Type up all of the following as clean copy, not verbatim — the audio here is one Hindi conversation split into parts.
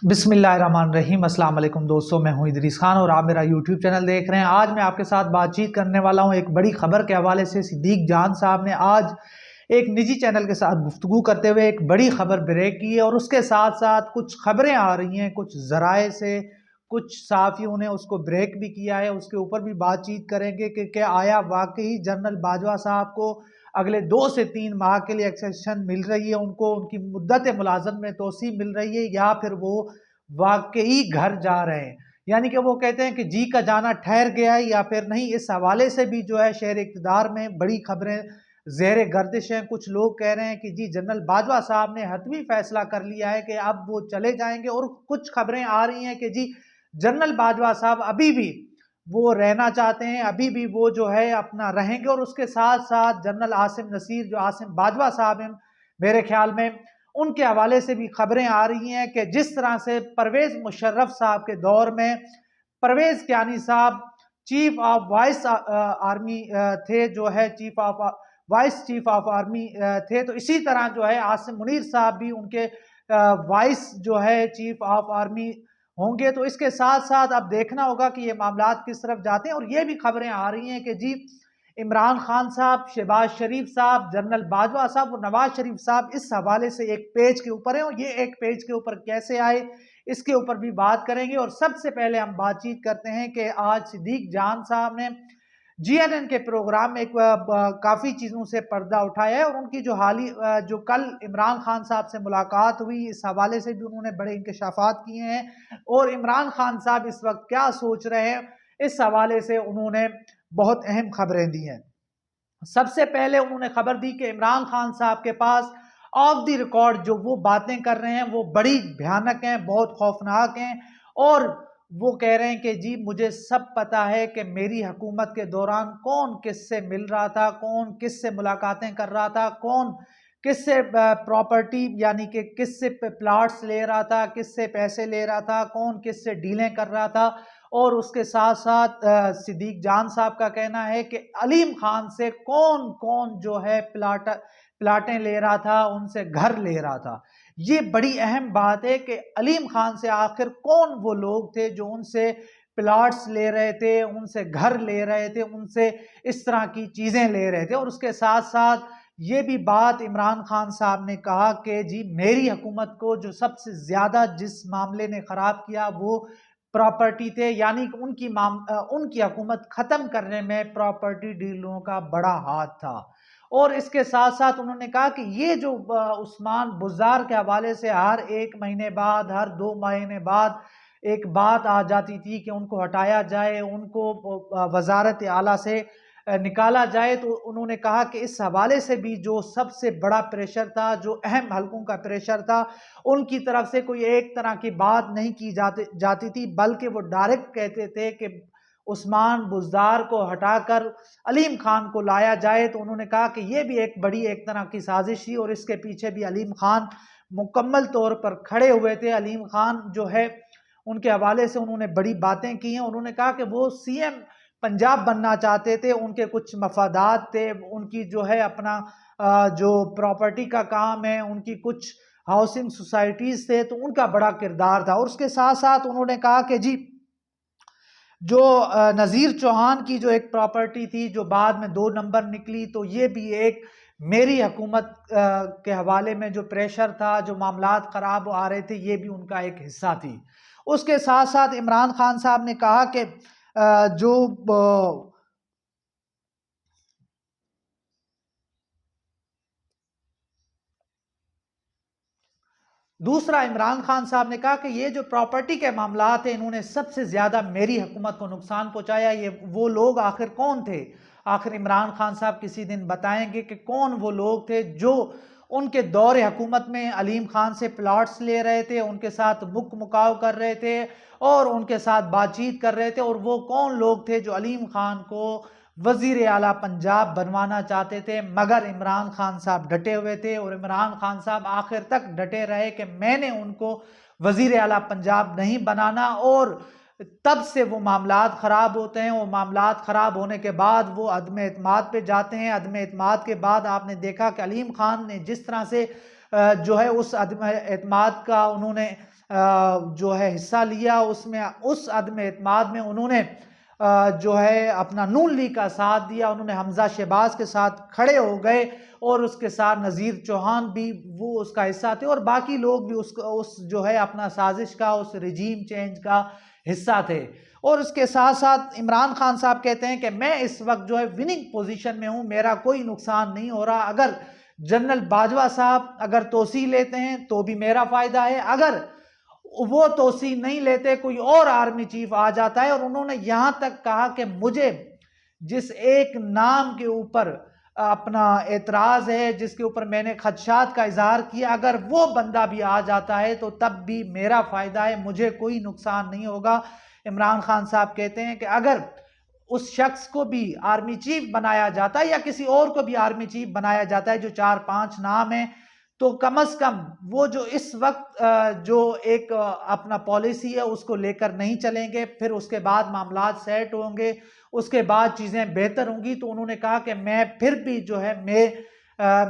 बिस्मिल्लाहिर्रहमानिर्रहीम। अस्सलाम वालेकुम दोस्तों, मैं हूं इदरीस खान और आप मेरा यूट्यूब चैनल देख रहे हैं। आज मैं आपके साथ बातचीत करने वाला हूं एक बड़ी खबर के हवाले से। सिद्दीक जान साहब ने आज एक निजी चैनल के साथ गुफ्तगू करते हुए एक बड़ी खबर ब्रेक की है और उसके साथ साथ कुछ खबरें आ रही हैं कुछ जराए से, कुछ सहाफ़ियों ने उसको ब्रेक भी किया है। उसके ऊपर भी बातचीत करेंगे कि क्या आया वाकई जनरल बाजवा साहब को अगले 2 से 3 माह के लिए एक्सटेंशन मिल रही है, उनको उनकी मुद्दत मुलाजमत में तोसी मिल रही है, या फिर वो वाकई घर जा रहे हैं। यानी कि वो कहते हैं कि जी का जाना ठहर गया है या फिर नहीं। इस हवाले से भी जो है शहर इक़्तिदार में बड़ी खबरें ज़ेर गर्दिश हैं। कुछ लोग कह रहे हैं कि जी जनरल बाजवा साहब ने हतमी फैसला कर लिया है कि अब वो चले जाएंगे, और कुछ खबरें आ रही हैं कि जी जनरल बाजवा साहब अभी भी वो रहना चाहते हैं, अभी भी वो जो है अपना रहेंगे। और उसके साथ साथ जनरल आसिम नसीर, जो आसिम बाजवा साहब हैं, मेरे ख्याल में उनके हवाले से भी खबरें आ रही हैं कि जिस तरह से परवेज मुशर्रफ साहब के दौर में परवेज कियानी साहब चीफ ऑफ वाइस आर्मी थे, जो है चीफ ऑफ आर्मी थे, तो इसी तरह जो है आसिम मुनीर साहब भी उनके वाइस जो है चीफ ऑफ आर्मी होंगे। तो इसके साथ साथ अब देखना होगा कि ये मामलात किस तरफ जाते हैं। और ये भी खबरें आ रही हैं कि जी इमरान खान साहब, शहबाज शरीफ साहब, जनरल बाजवा साहब और नवाज शरीफ साहब इस हवाले से एक पेज के ऊपर है, और ये एक पेज के ऊपर कैसे आए इसके ऊपर भी बात करेंगे। और सबसे पहले हम बातचीत करते हैं कि आज सिद्दीक जान साहब ने जीएनएन के प्रोग्राम में काफ़ी चीज़ों से पर्दा उठाया है, और उनकी जो जो कल इमरान खान साहब से मुलाकात हुई, इस हवाले से भी उन्होंने बड़े इंकशाफात किए हैं। और इमरान खान साहब इस वक्त क्या सोच रहे हैं, इस हवाले से उन्होंने बहुत अहम खबरें दी हैं। सबसे पहले उन्होंने खबर दी कि इमरान खान साहब के पास ऑफ द रिकॉर्ड जो वो बातें कर रहे हैं वो बड़ी भयानक हैं, बहुत खौफनाक हैं। और वो कह रहे हैं कि जी मुझे सब पता है कि मेरी हुकूमत के दौरान कौन किससे मिल रहा था, कौन किससे मुलाकातें कर रहा था, कौन किससे प्रॉपर्टी यानी कि किससे प्लाट्स ले रहा था, किससे पैसे ले रहा था, कौन किससे डीलें कर रहा था। और उसके साथ साथ सिद्दीक जान साहब का कहना है कि अलीम खान से कौन कौन जो है प्लाटें ले रहा था, उनसे घर ले रहा था। ये बड़ी अहम बात है कि अलीम खान से आखिर कौन वो लोग थे जो उनसे प्लाट्स ले रहे थे, उनसे घर ले रहे थे, उनसे इस तरह की चीज़ें ले रहे थे। और उसके साथ साथ ये भी बात इमरान खान साहब ने कहा कि जी मेरी हुकूमत को जो सबसे ज़्यादा जिस मामले ने ख़राब किया वो प्रॉपर्टी थे, यानी कि उनकी हुकूमत ख़त्म करने में प्रॉपर्टी डीलरों का बड़ा हाथ था। और इसके साथ साथ उन्होंने कहा कि ये जो उस्मान बुज़दार के हवाले से हर 1 महीने बाद, हर 2 महीने बाद एक बात आ जाती थी कि उनको हटाया जाए, उनको वज़ारत आला से निकाला जाए। तो उन्होंने कहा कि इस हवाले से भी जो सबसे बड़ा प्रेशर था, जो अहम हलकों का प्रेशर था, उनकी तरफ से कोई एक तरह की बात नहीं की जाती थी, बल्कि वो डायरेक्ट कहते थे कि उस्मान बुज़दार को हटाकर अलीम खान को लाया जाए। तो उन्होंने कहा कि ये भी एक बड़ी एक तरह की साजिश थी, और इसके पीछे भी अलीम खान मुकम्मल तौर पर खड़े हुए थे। अलीम खान जो है उनके हवाले से उन्होंने बड़ी बातें की हैं। उन्होंने कहा कि वो सीएम पंजाब बनना चाहते थे, उनके कुछ मफादात थे, उनकी जो है अपना जो प्रॉपर्टी का काम है, उनकी कुछ हाउसिंग सोसाइटीज़ थे, तो उनका बड़ा किरदार था। और उसके साथ साथ उन्होंने कहा कि जी जो नज़ीर चौहान की जो एक प्रॉपर्टी थी जो बाद में 2 नंबर निकली, तो ये भी एक मेरी हुकूमत के हवाले में जो प्रेशर था, जो मामलात ख़राब आ रहे थे, ये भी उनका एक हिस्सा थी। उसके साथ साथ इमरान खान साहब ने कहा कि जो दूसरा, इमरान खान साहब ने कहा कि ये जो प्रॉपर्टी के मामलात हैं, इन्होंने सबसे ज़्यादा मेरी हुकूमत को नुकसान पहुंचाया। ये वो लोग आखिर कौन थे? आखिर इमरान खान साहब किसी दिन बताएंगे कि कौन वो लोग थे जो उनके दौर हुकूमत में अलीम खान से प्लाट्स ले रहे थे, उनके साथ मुकाव कर रहे थे और उनके साथ बातचीत कर रहे थे। और वो कौन लोग थे जो अलीम खान को वजीर आला पंजाब बनवाना चाहते थे, मगर इमरान खान साहब डटे हुए थे। और इमरान खान साहब आखिर तक डटे रहे कि मैंने उनको वजीर आला पंजाब नहीं बनाना। और तब से वो मामलात ख़राब होते हैं। वो मामलात ख़राब होने के बाद वो अदम एतमाद पे जाते हैं। अदम एतमाद के बाद आपने देखा कि अलीम खान ने जिस तरह से जो है उस अदम एतमाद का उन्होंने जो है हिस्सा लिया, उसमें उस अदम एतमाद में उन्होंने जो है अपना नून लीग का साथ दिया, उन्होंने हमजा शहबाज के साथ खड़े हो गए और उसके साथ नज़ीर चौहान भी वो उसका हिस्सा थे और बाकी लोग भी उस जो है अपना साजिश का, उस रिजीम चेंज का हिस्सा थे। और उसके साथ साथ इमरान खान साहब कहते हैं कि मैं इस वक्त जो है विनिंग पोजीशन में हूं, मेरा कोई नुकसान नहीं हो रहा। अगर जनरल बाजवा साहब अगर तोसी लेते हैं तो भी मेरा फायदा है, अगर वो तोसी नहीं लेते कोई और आर्मी चीफ आ जाता है। और उन्होंने यहां तक कहा कि मुझे जिस एक नाम के ऊपर अपना एतराज है, जिसके ऊपर मैंने खदशात का इजहार किया, अगर वो बंदा भी आ जाता है तो तब भी मेरा फायदा है, मुझे कोई नुकसान नहीं होगा। इमरान खान साहब कहते हैं कि अगर उस शख्स को भी आर्मी चीफ बनाया जाता है या किसी और को भी आर्मी चीफ बनाया जाता है, जो 4-5 नाम है, तो कम से कम वो जो इस वक्त जो एक अपना पॉलिसी है उसको लेकर नहीं चलेंगे, फिर उसके बाद मामला सेट होंगे, उसके बाद चीज़ें बेहतर होंगी। तो उन्होंने कहा कि मैं फिर भी जो है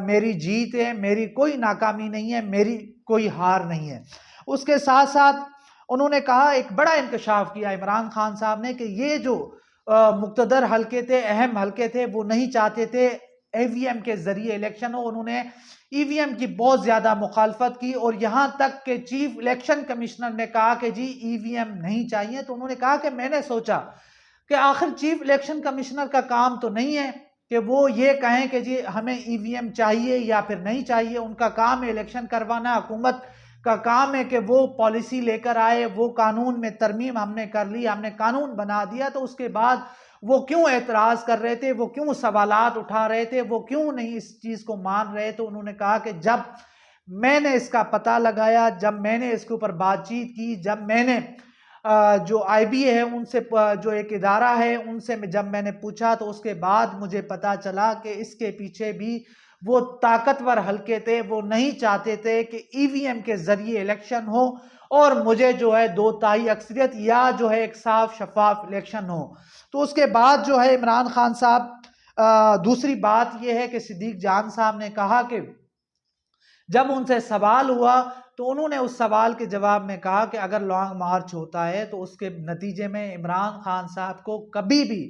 मेरी जीत है, मेरी कोई नाकामी नहीं है, मेरी कोई हार नहीं है। उसके साथ साथ उन्होंने कहा, एक बड़ा इंकशाफ किया इमरान खान साहब ने कि ये जो मुक्तदर हल्के थे, अहम हल्के थे, वो नहीं चाहते थे ईवीएम के जरिए इलेक्शन हो। उन्होंने ईवीएम की बहुत ज्यादा मुखालफत की और यहां तक कि चीफ इलेक्शन कमिश्नर ने कहा कि जी ईवीएम नहीं चाहिए। तो उन्होंने कहा कि मैंने सोचा कि आखिर चीफ इलेक्शन कमिश्नर का काम तो नहीं है कि वो ये कहें कि जी हमें ईवीएम चाहिए या फिर नहीं चाहिए, उनका काम है इलेक्शन करवाना। हुकूमत का काम है कि वो पॉलिसी लेकर आए, वो कानून में तरमीम हमने कर ली, हमने कानून बना दिया, तो उसके बाद वो क्यों एतराज कर रहे थे, वो क्यों सवालात उठा रहे थे, वो क्यों नहीं इस चीज को मान रहे। तो उन्होंने कहा कि जब मैंने इसका पता लगाया, जब मैंने इसके ऊपर बातचीत की, जब मैंने जो आईबीए है उनसे, जो एक इदारा है उनसे जब मैंने पूछा, तो उसके बाद मुझे पता चला कि इसके पीछे भी वो ताकतवर हल्के थे, वो नहीं चाहते थे कि ईवीएम के जरिए इलेक्शन हो और मुझे जो है 2/3 अक्सरियत या जो है एक साफ शफाफ इलेक्शन हो। तो उसके बाद जो है इमरान खान साहब, दूसरी बात यह है कि सिद्दीक जान साहब ने कहा कि जब उनसे सवाल हुआ तो उन्होंने उस सवाल के जवाब में कहा कि अगर लॉन्ग मार्च होता है तो उसके नतीजे में इमरान खान साहब को कभी भी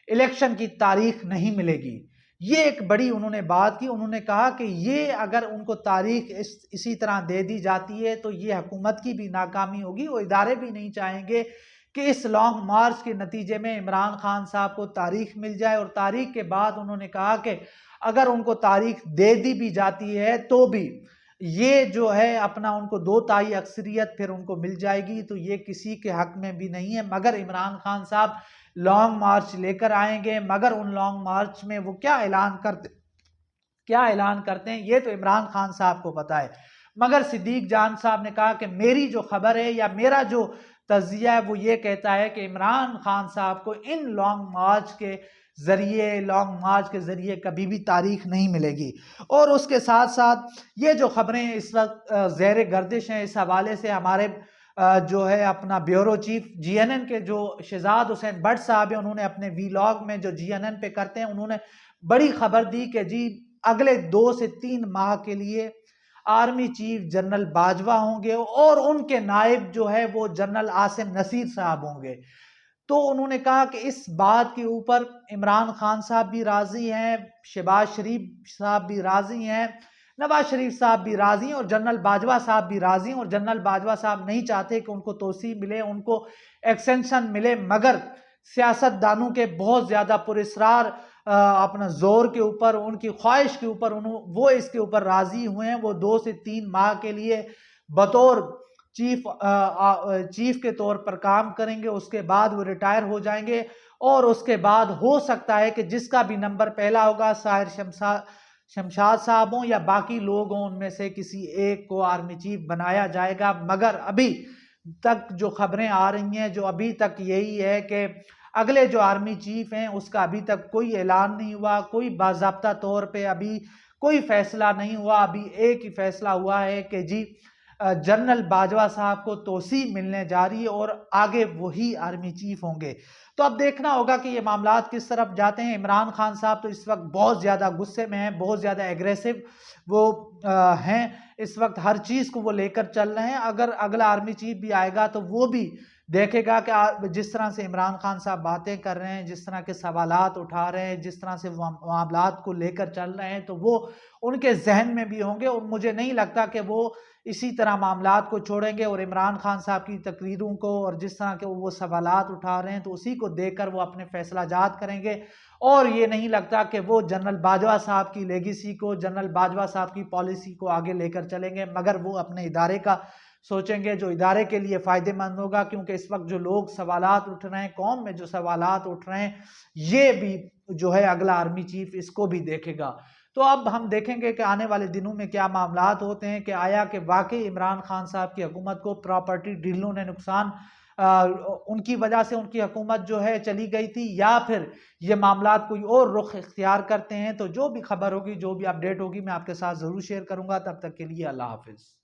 इलेक्शन की तारीख नहीं मिलेगी। ये एक बड़ी उन्होंने बात की। उन्होंने कहा कि ये अगर उनको तारीख इसी तरह दे दी जाती है तो ये हुकूमत की भी नाकामी होगी, वो इदारे भी नहीं चाहेंगे कि इस लॉन्ग मार्च के नतीजे में इमरान खान साहब को तारीख मिल जाए। और तारीख के बाद उन्होंने कहा कि अगर उनको तारीख दे दी भी जाती है तो भी ये जो है अपना उनको 2/3 अक्सरियत फिर उनको मिल जाएगी, तो ये किसी के हक में भी नहीं है। मगर इमरान खान साहब लॉन्ग मार्च लेकर आएंगे, मगर उन लॉन्ग मार्च में वो क्या ऐलान करते हैं ये तो इमरान खान साहब को पता है। मगर सिद्दीक जान साहब ने कहा कि मेरी जो खबर है या मेरा जो तज्जिया है वो ये कहता है कि इमरान खान साहब को इन लॉन्ग मार्च के जरिए कभी भी तारीख नहीं मिलेगी। और उसके साथ साथ ये जो खबरें इस वक्त ज़ेर गर्दिश हैं, इस हवाले से हमारे जो है अपना ब्यूरो चीफ जीएनएन के जो शहजाद हुसैन भट्ट साहब हैं, उन्होंने अपने वीलॉग में जो जीएनएन पे करते हैं, उन्होंने बड़ी खबर दी कि जी अगले 2 से 3 माह के लिए आर्मी चीफ जनरल बाजवा होंगे और उनके नायब जो है वो जनरल आसिम नसीर साहब होंगे। तो उन्होंने कहा कि इस बात के ऊपर इमरान खान साहब भी राजी हैं, शहबाज शरीफ साहब भी राजी हैं, नवाज शरीफ साहब भी राजी हैं और जनरल बाजवा साहब भी राजी हैं। और जनरल बाजवा साहब नहीं चाहते कि उनको तोसी मिले, उनको एक्सटेंशन मिले, मगर सियासतदानों के बहुत ज़्यादा पुरस्रार अपना जोर के ऊपर, उनकी ख्वाहिश के ऊपर वो इसके ऊपर राजी हुए हैं। वो 2 से 3 माह के लिए बतौर चीफ के तौर पर काम करेंगे, उसके बाद वो रिटायर हो जाएंगे और उसके बाद हो सकता है कि जिसका भी नंबर पहला होगा, साहिर शमशाद साहब हों या बाकी लोग हों, उनमें से किसी एक को आर्मी चीफ बनाया जाएगा। मगर अभी तक जो खबरें आ रही हैं, जो अभी तक यही है कि अगले जो आर्मी चीफ हैं उसका अभी तक कोई ऐलान नहीं हुआ, कोई बाज़ाब्ता तौर पे अभी कोई फैसला नहीं हुआ। अभी एक ही फैसला हुआ है कि जी जनरल बाजवा साहब को तोसी मिलने जा रही है और आगे वही आर्मी चीफ होंगे। तो अब देखना होगा कि ये मामलात किस तरफ जाते हैं। इमरान खान साहब तो इस वक्त बहुत ज़्यादा गुस्से में हैं, बहुत ज़्यादा एग्रेसिव वो हैं। इस वक्त हर चीज़ को वो लेकर चल रहे हैं। अगर अगला आर्मी चीफ भी आएगा तो वो भी देखेगा कि जिस तरह से इमरान खान साहब बातें कर रहे हैं, जिस तरह के सवालात उठा रहे हैं, जिस तरह से मामलात को लेकर चल रहे हैं, तो वो उनके जहन में भी होंगे और मुझे नहीं लगता कि वो इसी तरह मामलात को छोड़ेंगे और इमरान खान साहब की तकरीरों को और जिस तरह के वो सवालात उठा रहे हैं तो उसी को देखकर वो अपने फैसला जात करेंगे। और ये नहीं लगता कि वो जनरल बाजवा साहब की लेगेसी को, जनरल बाजवा साहब की पॉलिसी को आगे लेकर चलेंगे, मगर वो अपने इदारे का सोचेंगे जो इदारे के लिए फ़ायदेमंद होगा। क्योंकि इस वक्त जो लोग सवालात उठ रहे हैं, कौम में जो सवालात उठ रहे हैं, ये भी जो है अगला आर्मी चीफ इसको भी देखेगा। तो अब हम देखेंगे कि आने वाले दिनों में क्या मामलात होते हैं, कि आया कि वाकई इमरान खान साहब की हुकूमत को प्रॉपर्टी डीलों ने नुकसान उनकी वजह से उनकी हुकूमत जो है चली गई थी, या फिर ये मामलात कोई और रुख इख्तियार करते हैं। तो जो भी खबर होगी, जो भी अपडेट होगी, मैं आपके साथ ज़रूर शेयर करूंगा। तब तक के लिए अल्लाह हाफिज़।